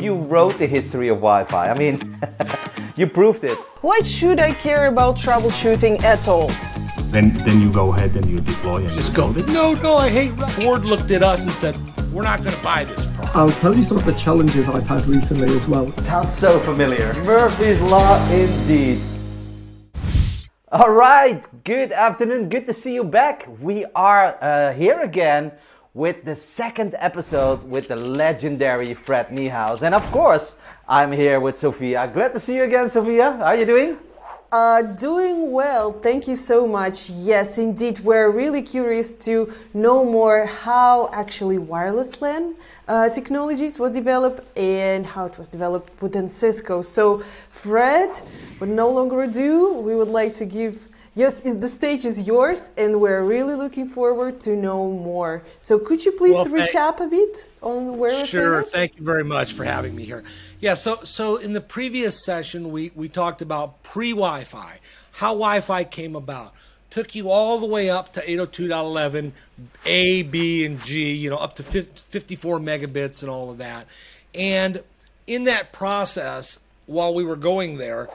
You wrote the history of Wi-Fi. I mean, you proved it. Why should I care about troubleshooting at all? Then you go ahead and you deploy and Cisco, no, I hate Ford looked at us and said, we're not going to buy this product. I'll tell you some of the challenges I've had recently as well. Sounds so familiar. Murphy's Law indeed. All right, good afternoon. Good to see you back. We are here again with the second episode with the legendary Fred Niehaus. And of course, I'm here with Sophia. Glad to see you again, Sophia. How are you doing? Doing well, thank you so much. Yes, indeed, we're really curious to know more how actually wireless LAN technologies were developed and how it was developed within Cisco. So, Fred, with no longer ado, we would like to give, yes, the stage is yours and we're really looking forward to know more. So could you please recap a bit on where Sure, thank you very much for having me here. Yeah, so in the previous session, we talked about pre-Wi-Fi, how Wi-Fi came about. Took you all the way up to 802.11, A, B, and G, up to 54 megabits and all of that. And in that process, while we were going there,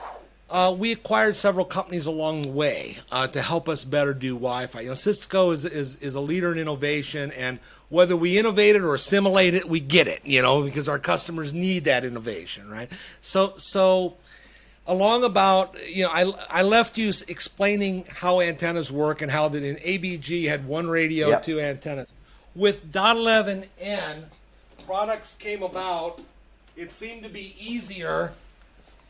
we acquired several companies along the way to help us better do Wi-Fi. Cisco is a leader in innovation, and whether we innovate it or assimilate it, we get it, because our customers need that innovation, right? So along about, I left you explaining how antennas work and how that in ABG had one radio, yep, two antennas. With .11n, products came about, it seemed to be easier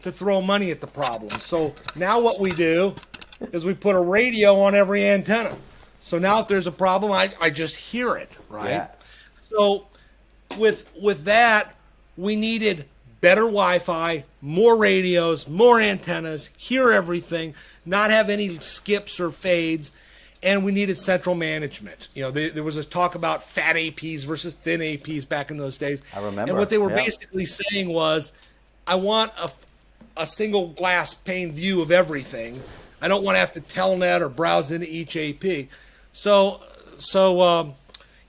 to throw money at the problem. So now what we do is we put a radio on every antenna. So now if there's a problem, I just hear it, right? Yeah. So with that, we needed better Wi-Fi, more radios, more antennas, hear everything, not have any skips or fades, and we needed central management. There was a talk about fat APs versus thin APs back in those days. I remember. And what they were basically saying was, I want a single glass pane view of everything. I don't want to have to telnet or browse into each AP. So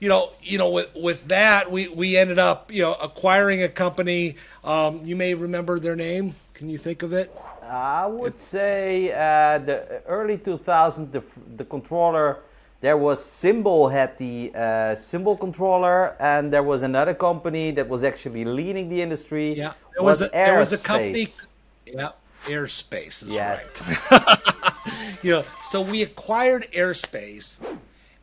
with that, we ended up, acquiring a company. You may remember their name. Can you think of it? I would say the early 2000s, the controller, there was Symbol had the Symbol controller, and there was another company that was actually leading the industry. Yeah, there was a company. Yeah, Airspace is right. So we acquired Airspace,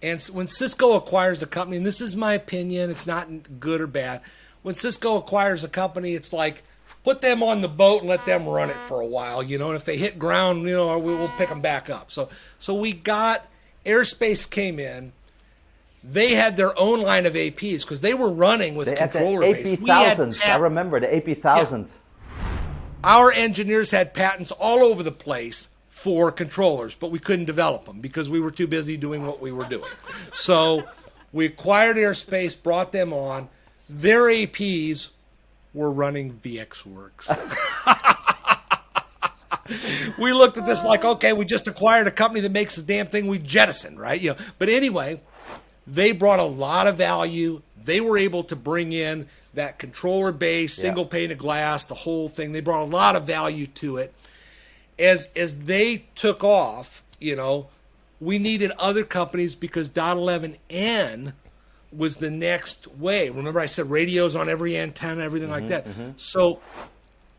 and when Cisco acquires a company, and this is my opinion, it's not good or bad. When Cisco acquires a company, it's like, put them on the boat and let them run it for a while, and if they hit ground, we'll pick them back up. So we got, Airspace came in. They had their own line of APs because they were running with controller base. AP1000. I remember the AP1000. Yeah. Our engineers had patents all over the place for controllers, but we couldn't develop them because we were too busy doing what we were doing. So we acquired Airspace, brought them on. Their APs were running VxWorks. We looked at this like, okay, we just acquired a company that makes the damn thing we jettisoned, right? But anyway, they brought a lot of value. They were able to bring in that controller base, single pane of glass, the whole thing. They brought a lot of value to it. As they took off, we needed other companies because .11n was the next way. Remember I said radios on every antenna, everything like that. Mm-hmm. So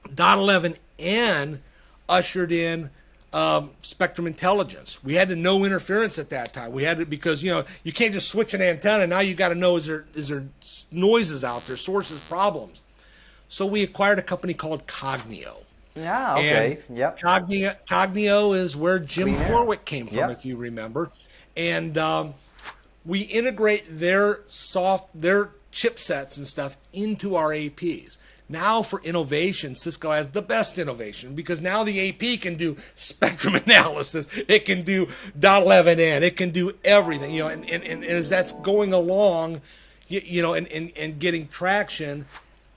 .11n ushered in spectrum intelligence. We had to know interference at that time. We had to, because you can't just switch an antenna. Now you got to know, is there noises out there, sources, problems. So we acquired a company called Cognio. Yeah, okay. And yep. Cognio is where Jim Florwick came from, if you remember. And we integrate their chipsets and stuff into our APs. Now for innovation, Cisco has the best innovation because now the AP can do spectrum analysis. It can do .11n. It can do everything. And as that's going along, and getting traction,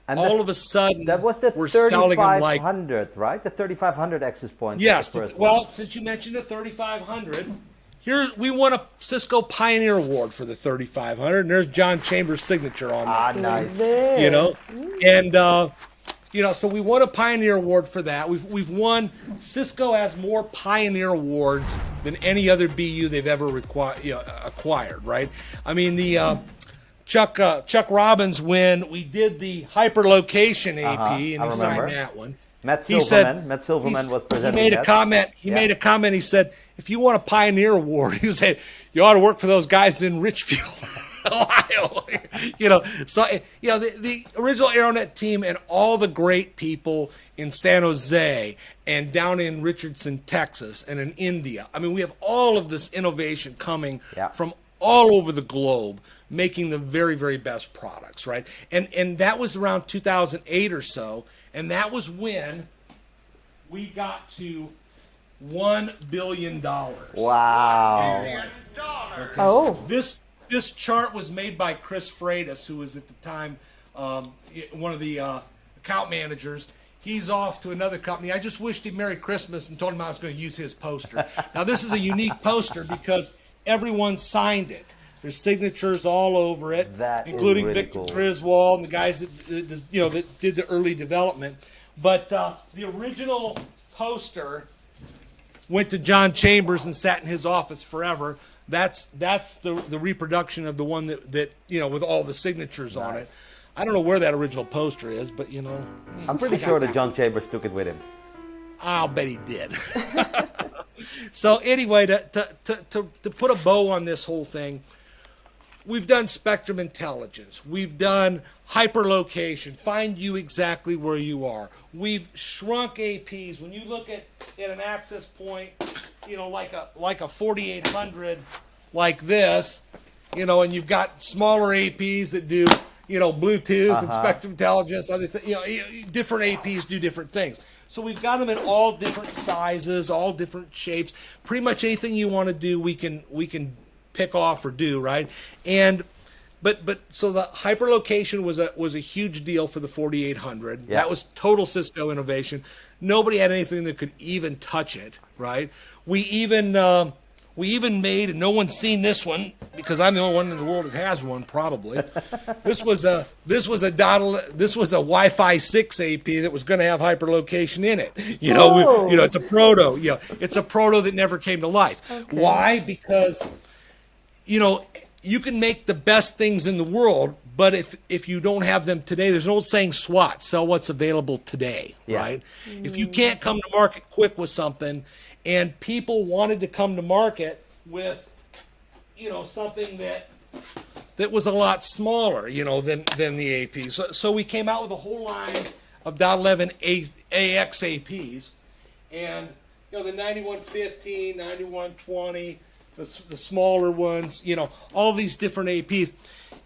and all of a sudden that was the we're selling them like 3500, right? The 3500 access point. Yes. Since you mentioned the 3500. Here, we won a Cisco Pioneer Award for the 3500, and there's John Chambers' signature on that. Nice. And So we won a Pioneer Award for that. We've won. Cisco has more Pioneer Awards than any other BU they've ever acquired. Right? I mean the Chuck Robbins when we did the hyperlocation AP and he signed that one. Matt Silverman was presenting. He made a comment. He made a comment. He said, "If you want a Pioneer Award, he said you ought to work for those guys in Richfield, Ohio." So the original Aeronet team and all the great people in San Jose and down in Richardson, Texas, and in India. I mean, we have all of this innovation coming from all over the globe, making the very, very best products, right? And that was around 2008 or so. And that was when we got to $1 billion. Wow. Okay. Oh. This chart was made by Chris Freitas, who was at the time one of the account managers. He's off to another company. I just wished him Merry Christmas and told him I was going to use his poster. Now, this is a unique poster because everyone signed it. There's signatures all over it, including really Victor Griswold and the guys that did the early development. But the original poster went to John Chambers and sat in his office forever. That's the reproduction of the one that with all the signatures on it. I don't know where that original poster is, but I'm pretty sure that John Chambers took it with him. I'll bet he did. So anyway, to put a bow on this whole thing, we've done spectrum intelligence. We've done hyperlocation, find you exactly where you are. We've shrunk APs. When you look at an access point, like a 4800 like this, and you've got smaller APs that do, Bluetooth and spectrum intelligence, other different APs do different things. So we've got them in all different sizes, all different shapes. Pretty much anything you want to do, we can pick off or do, right? And but so the hyperlocation was a huge deal for the 4800. That was total Cisco innovation. Nobody had anything that could even touch it, right? We even made, and no one's seen this one because I'm the only one in the world that has one probably. This was a Wi-Fi 6 AP that was going to have hyperlocation in it. It's a proto. It's a proto that never came to life. Okay. Why? Because you can make the best things in the world, but if you don't have them today, there's an old saying, SWAT, sell what's available today, right? If you can't come to market quick with something, and people wanted to come to market with, something that was a lot smaller, than the AP. So we came out with a whole line of .11 AX APs, and the 9115, 9120. The smaller ones, all these different APs.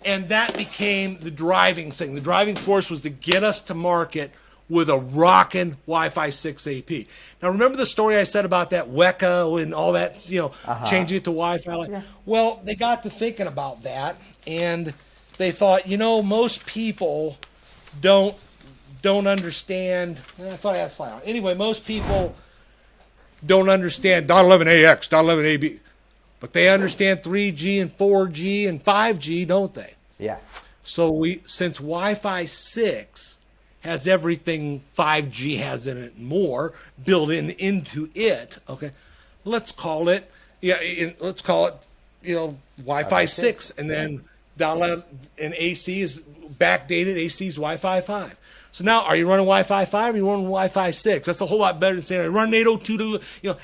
And that became the driving thing. The driving force was to get us to market with a rockin' Wi-Fi 6 AP. Now, remember the story I said about that WECA and all that, changing it to Wi-Fi? Yeah. Well, they got to thinking about that, and they thought, most people don't understand. I thought I had a slide on. Anyway, most people don't understand .11ax, .11ab. But they understand 3G and 4G and 5G, don't they? Yeah. So since Wi-Fi 6 has everything 5G has in it and more built into it, okay, let's call it Wi-Fi 6, and then and AC is backdated. AC is Wi-Fi 5. So now, are you running Wi-Fi 5 or are you running Wi-Fi 6? That's a whole lot better than saying I run 802.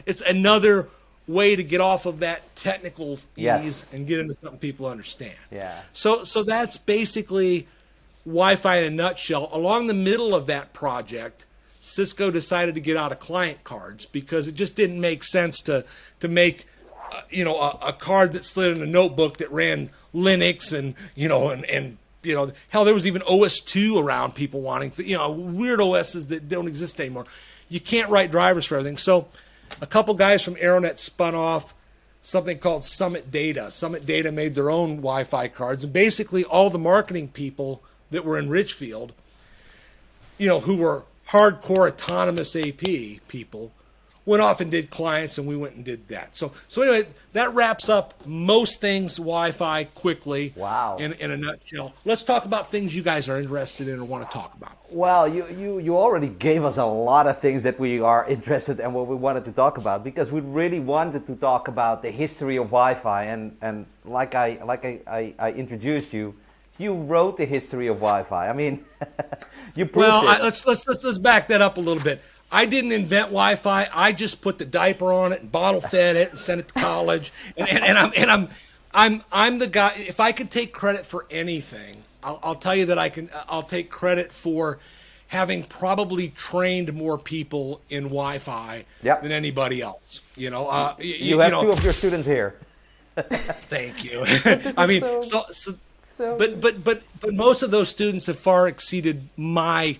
It's another way to get off of that technical ease and get into something people understand. Yeah. So that's basically Wi-Fi in a nutshell. Along the middle of that project, Cisco decided to get out of client cards because it just didn't make sense to make a card that slid in a notebook that ran Linux and hell, there was even OS2 around, people wanting weird OSs that don't exist anymore. You can't write drivers for everything. So a couple guys from Aeronet spun off something called Summit Data. Summit Data made their own Wi-Fi cards, and basically all the marketing people that were in Richfield, who were hardcore autonomous AP people, went off and did clients, and we went and did that. So anyway, that wraps up most things Wi-Fi quickly. Wow. In a nutshell. Let's talk about things you guys are interested in or want to talk about. Well, you already gave us a lot of things that we are interested in and what we wanted to talk about, because we really wanted to talk about the history of Wi-Fi, and like I introduced you, you wrote the history of Wi-Fi. I mean, you proved it. Let's back that up a little bit. I didn't invent Wi-Fi. I just put the diaper on it and bottle fed it and sent it to college. And I'm the guy. If I could take credit for anything, I'll tell you that I'll take credit for having probably trained more people in Wi-Fi than anybody else. You have two of your students here. Thank you. I mean, but most of those students have far exceeded my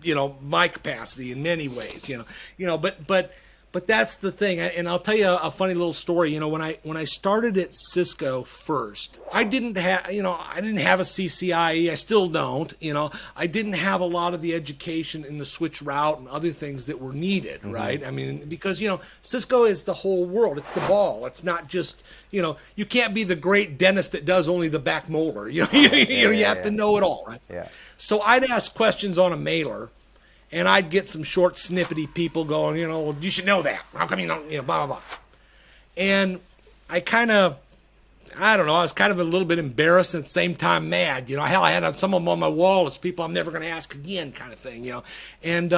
capacity in many ways, but that's the thing. And I'll tell you a funny little story. When I started at Cisco first, I didn't have a CCIE. I still don't, I didn't have a lot of the education in the switch route and other things that were needed. Mm-hmm. Right. I mean, because, Cisco is the whole world. It's the ball. It's not just, you can't be the great dentist that does only the back molar. You have to know it all. Right. Yeah. So I'd ask questions on a mailer, and I'd get some short, snippety people going, well, you should know that. How come you don't, blah, blah, blah. And I was kind of a little bit embarrassed and at the same time mad. Hell, I had some of them on my wall. It's people I'm never going to ask again kind of thing, And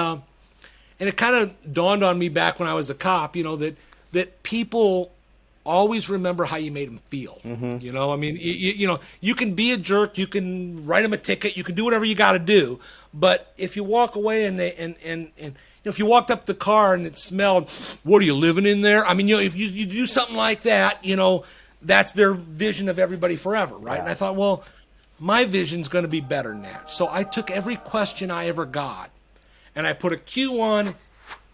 it kind of dawned on me back when I was a cop, that people always remember how you made them feel. Mm-hmm. I mean, you can be a jerk, you can write them a ticket, you can do whatever you got to do, but if you walk away and if you walked up the car and it smelled, what are you living in there? I mean, if you do something like that, that's their vision of everybody forever, right? Yeah. And I thought, well, my vision's going to be better than that. So I took every question I ever got and I put a Q1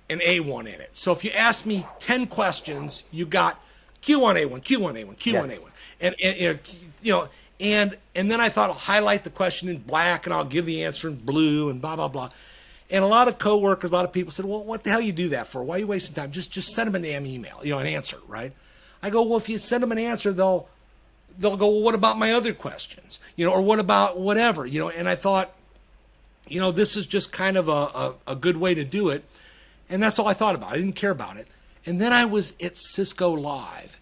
and A1 in it. So if you asked me 10 questions, you got Q1A1, Q1A1, Q1A1. Yes. And then I thought I'll highlight the question in black and I'll give the answer in blue and blah, blah, blah. And a lot of coworkers, a lot of people said, well, what the hell you do that for? Why are you wasting time? Just send them a damn email, an answer, right? I go, well, if you send them an answer, they'll go, well, what about my other questions? Or what about whatever, and I thought, this is just kind of a good way to do it. And that's all I thought about. I didn't care about it. And then I was at Cisco Live,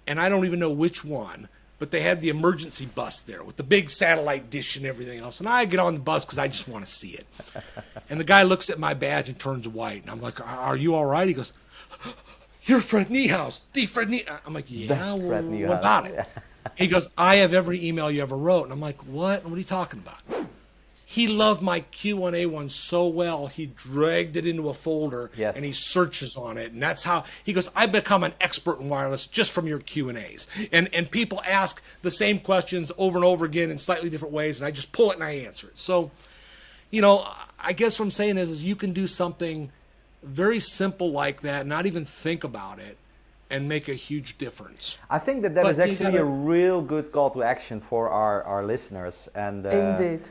and I don't even know which one, but they had the emergency bus there with the big satellite dish and everything else. And I get on the bus because I just want to see it. And the guy looks at my badge and turns white. And I'm like, are you all right? He goes, you're Fred Niehaus, the Fred Niehaus. I'm like, yeah, well, what about it? He goes, I have every email you ever wrote. And I'm like, what? What are you talking about? He loved my Q1A1 so well, he dragged it into a folder and he searches on it. And that's how he goes, I've become an expert in wireless just from your Q&As. And people ask the same questions over and over again in slightly different ways. And I just pull it and I answer it. So, I guess what I'm saying is you can do something very simple like that, not even think about it, and make a huge difference. I think that is actually a real good call to action for our listeners. And indeed.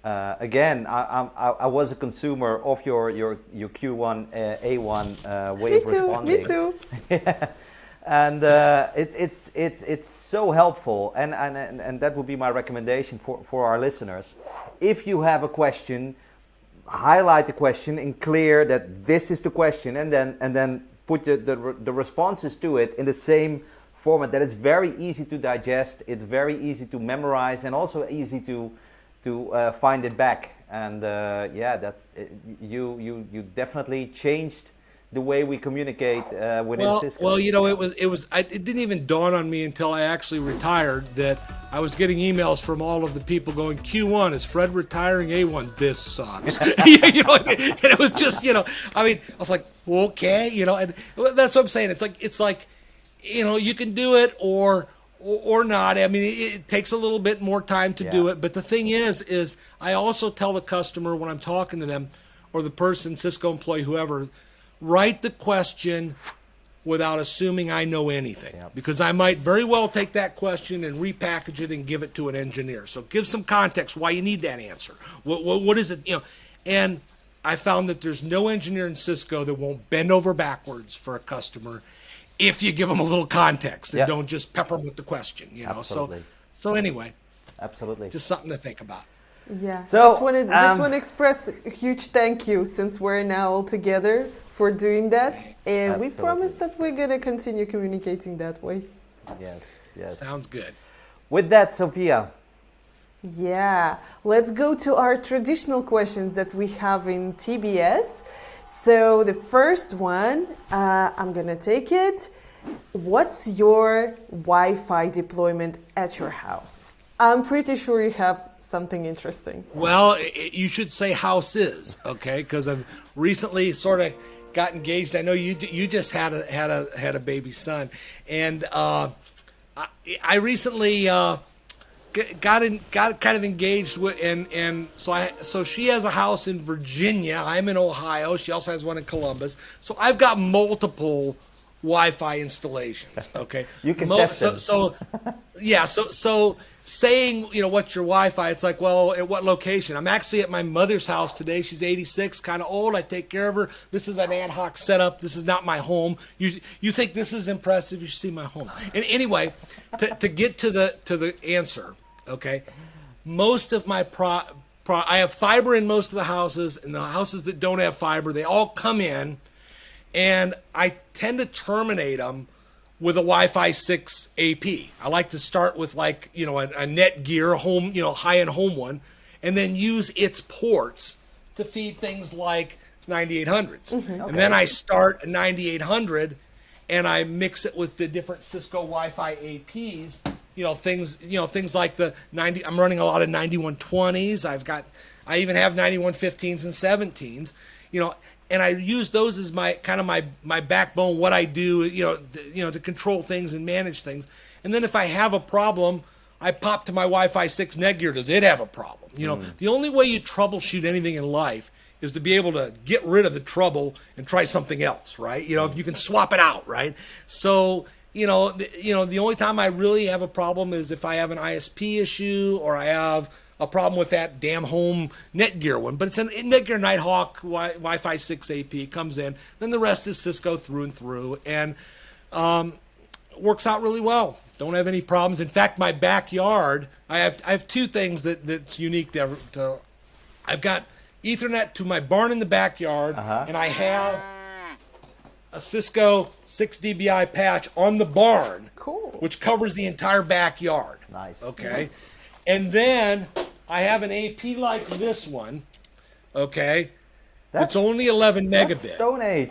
Again, I was a consumer of your Q1 A1 way of responding. Me too. And it's so helpful, and that would be my recommendation for our listeners. If you have a question, highlight the question and clear that this is the question, and then put the responses to it in the same format that it's very easy to digest, it's very easy to memorize, and also easy to find it back. And that's you definitely changed the way we communicate within Cisco. Well, it didn't even dawn on me until I actually retired that I was getting emails from all of the people going, Q1, is Fred retiring? A1, this sucks. And it was just, I was like, okay, and that's what I'm saying. It's like, you can do it or not. I mean, it takes a little bit more time to do it. But the thing is I also tell the customer when I'm talking to them, or the person, Cisco employee, whoever, write the question without assuming I know anything. Because I might very well take that question and repackage it and give it to an engineer. So give some context why you need that answer. What is it? And I found that there's no engineer in Cisco that won't bend over backwards for a customer if you give them a little context and Yep. don't just pepper them with the question, you know. Absolutely. So anyway, Absolutely. just something to think about. Yeah, So, just want to express a huge thank you since we're now all together for doing that, and we Absolutely. promise that we're gonna continue communicating that way. Yes, yes. Sounds good. With that, Sophia, Yeah, let's go to our traditional questions that we have in TBS. So the first one, I'm gonna take it. What's your Wi-Fi deployment at your house? I'm pretty sure you have something interesting. Well, you should say houses, okay? Because I've recently sort of got engaged. I know you just had a baby son, and I recently got kind of engaged with, and so she has a house in Virginia. I'm in Ohio. She also has one in Columbus. So I've got multiple Wi-Fi installations. Okay, You can test them. So saying, you know, what's your Wi-Fi? It's like, well, at what location? I'm actually at my mother's house today. She's 86, kind of old. I take care of her. This is an ad hoc setup. This is not my home. You think this is impressive? You should see my home. And anyway, to get to the answer, okay, most of my I have fiber in most of the houses, and the houses that don't have fiber, they all come in, and I tend to terminate them with a Wi-Fi 6 AP. I like to start with, like, you know, a Netgear home, you know, high-end home one, and then use its ports to feed things like 9800s. And then I start a 9800 and I mix it with the different Cisco Wi-Fi APs, things like the 90, I'm running a lot of 9120s. I even have 9115s and 17s, and I use those as my kind of my backbone, what I do, to control things and manage things. And then if I have a problem, I pop to my Wi-Fi 6 Netgear. Does it have a problem? The only way you troubleshoot anything in life is to be able to get rid of the trouble and try something else, right? If you can swap it out, right? So, the only time I really have a problem is if I have an ISP issue or I have a problem with that damn home Netgear one. But it's a Netgear Nighthawk Wi-Fi 6 AP comes in. Then the rest is Cisco through and through, and works out really well. Don't have any problems. In fact, my backyard, I have two things that's unique to I've got Ethernet to my barn in the backyard, and I have a Cisco 6 dBi patch on the barn, Cool. which covers the entire backyard. Nice. Okay. Nice. And then I have an AP like this one, okay? It's only 11 That's megabit. Stone Age.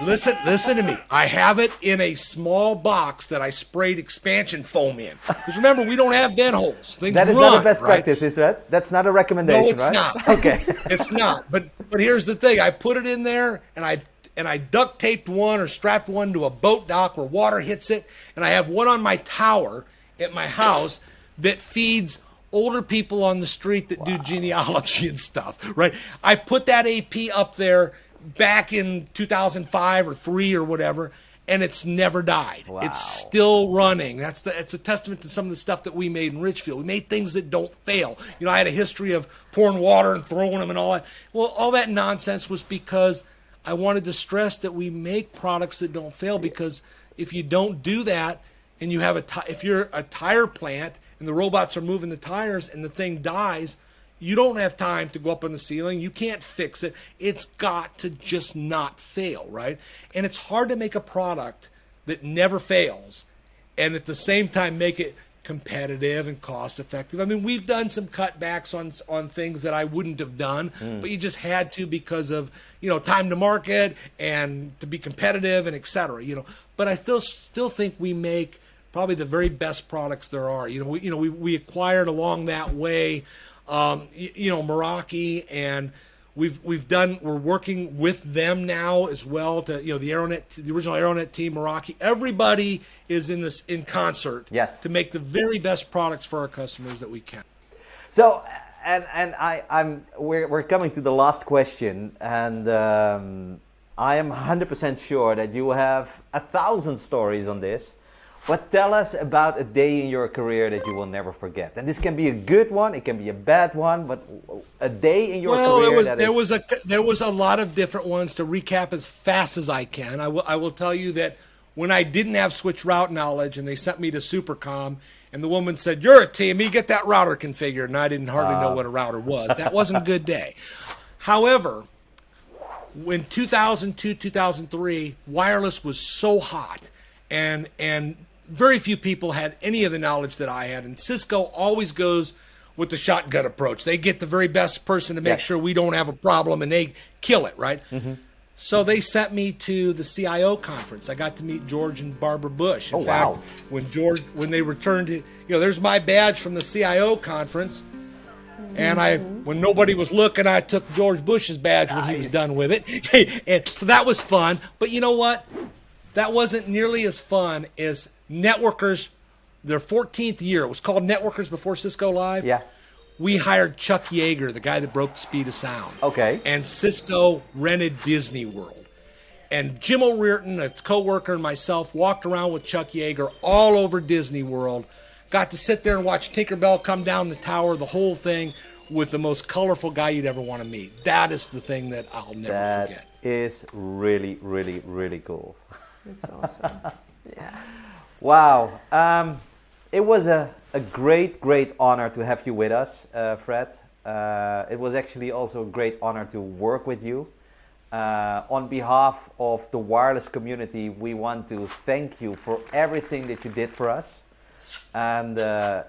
Listen to me. I have it in a small box that I sprayed expansion foam in. Because remember, we don't have vent holes. Things That is run, not a best right? practice, is that? That's not a recommendation, No, it's right? not. Okay. It's not. But here's the thing. I put it in there, and I duct taped one or strapped one to a boat dock where water hits it, and I have one on my tower at my house that feeds older people on the street that do genealogy and stuff, right? I put that AP up there back in 2005 or 3 or whatever, and it's never died. Wow. It's still running. It's a testament to some of the stuff that we made in Richfield. We made things that don't fail. I had a history of pouring water and throwing them and all that. Well, all that nonsense was because I wanted to stress that we make products that don't fail, because if you don't do that, and you have if you're a tire plant and the robots are moving the tires and the thing dies, you don't have time to go up on the ceiling. You can't fix it. It's got to just not fail, right? And it's hard to make a product that never fails and at the same time make it competitive and cost effective. I mean, we've done some cutbacks on things that I wouldn't have done, but you just had to because of, time to market and to be competitive and et cetera, But I still think we make probably the very best products there are. We acquired along that way, Meraki, and we're working with them now as well to, the original Aeronet team, Meraki. Everybody is in concert Yes. to make the very best products for our customers that we can. So, we're coming to the last question, and I am 100% sure that you have 1,000 stories on this. But tell us about a day in your career that you will never forget. And this can be a good one, it can be a bad one, but a day in your career there was a lot of different ones. To recap as fast as I can, I will tell you that when I didn't have switch route knowledge and they sent me to Supercom, and the woman said, "You're a TME, get that router configured," and I didn't hardly know what a router was. That wasn't a good day. However, when 2002, 2003, wireless was so hot, and very few people had any of the knowledge that I had. And Cisco always goes with the shotgun approach. They get the very best person to make sure we don't have a problem, and they kill it, right? Mm-hmm. So they sent me to the CIO conference. I got to meet George and Barbara Bush. In fact, when they returned, there's my badge from the CIO conference. And when nobody was looking, I took George Bush's badge when he was done with it. And so that was fun. But you know what? That wasn't nearly as fun as Networkers, their 14th year. It was called Networkers before Cisco Live. Yeah. We hired Chuck Yeager, the guy that broke the speed of sound. Okay. And Cisco rented Disney World. And Jim O'Riordan, a co-worker, and myself walked around with Chuck Yeager all over Disney World. Got to sit there and watch Tinkerbell come down the tower, the whole thing, with the most colorful guy you'd ever want to meet. That is the thing that I'll never forget. That is really, really, really cool. It's awesome. Yeah. Wow. It was a great, great honor to have you with us, Fred. It was actually also a great honor to work with you. On behalf of the wireless community, we want to thank you for everything that you did for us. And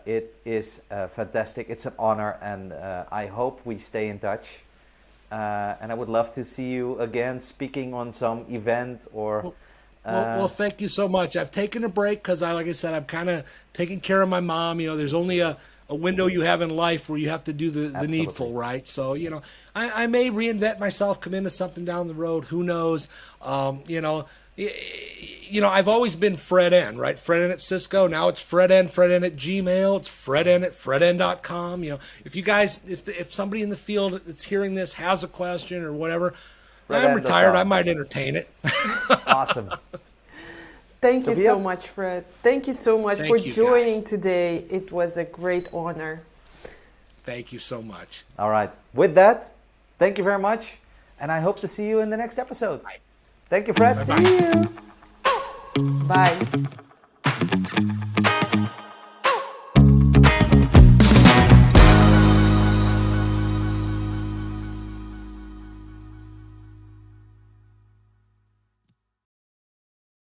it is fantastic. It's an honor, and I hope we stay in touch. And I would love to see you again speaking on some event or... Well, thank you so much. I've taken a break because, like I said, I'm kind of taking care of my mom. There's only a window you have in life where you have to do the needful, right? So, I may reinvent myself, come into something down the road. Who knows? I've always been Fred N, right? Fred N at Cisco. Now it's Fred N at Gmail. It's Fred N at fredn.com. If you guys, if somebody in the field that's hearing this has a question or whatever, I'm retired. I might entertain it. Awesome. Thank you so much, Fred. Thank you so much for joining today. It was a great honor. Thank you so much. All right. With that, thank you very much. And I hope to see you in the next episode. Bye. Thank you, Fred. See you. Bye.